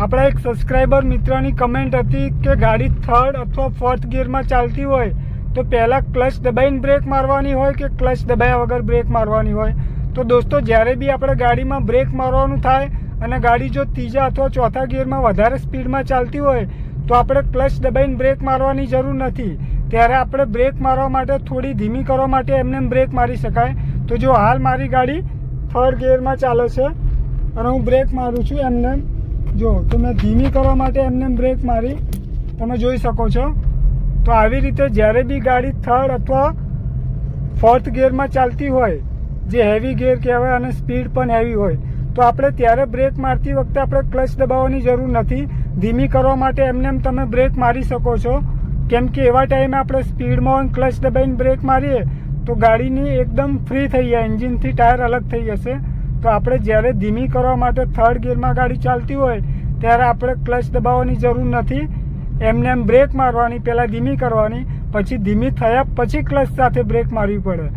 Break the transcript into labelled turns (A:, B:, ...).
A: આપણા એક સબસ્ક્રાઈબર મિત્રની કમેન્ટ હતી કે ગાડી થર્ડ અથવા ફોર્થ ગિયરમાં ચાલતી હોય તો પહેલાં ક્લચ દબાઈને બ્રેક મારવાની હોય કે ક્લચ દબાયા વગર બ્રેક મારવાની હોય. તો દોસ્તો, જ્યારે બી આપણે ગાડીમાં બ્રેક મારવાનું થાય અને ગાડી જો ત્રીજા અથવા ચોથા ગિયરમાં વધારે સ્પીડમાં ચાલતી હોય તો આપણે ક્લચ દબાઈને બ્રેક મારવાની જરૂર નથી. ત્યારે આપણે બ્રેક મારવા માટે થોડી ધીમી કરવા માટે એમને બ્રેક મારી શકાય. તો જો હાલ મારી ગાડી થર્ડ ગિયરમાં ચાલે છે અને હું બ્રેક મારું છું એમને, જો તો મેં ધીમી કરવા માટે એમને બ્રેક મારી, તમે જોઈ શકો છો. તો આવી રીતે જ્યારે બી ગાડી થર્ડ અથવા ફોર્થ ગિયરમાં ચાલતી હોય, જે હેવી ગિયર કહેવાય અને સ્પીડ પણ હેવી હોય, તો આપણે ત્યારે બ્રેક મારતી વખતે આપણે ક્લચ દબાવવાની જરૂર નથી. ધીમી કરવા માટે એમને તમે બ્રેક મારી શકો છો, કેમ કે એવા ટાઈમે આપણે સ્પીડમાં ક્લચ દબાઈને બ્રેક મારીએ તો ગાડીની એકદમ ફ્રી થઈ જાય, એન્જિનથી ટાયર અલગ થઈ જશે. તો આપણે જ્યારે ધીમી કરવા માટે થર્ડ ગિયરમાં ગાડી ચાલતી હોય ત્યારે આપણે ક્લચ દબાવવાની જરૂર નથી. એમને બ્રેક મારવાની, પહેલાં ધીમી કરવાની, પછી ધીમી થયા પછી ક્લચ સાથે બ્રેક મારવી પડે.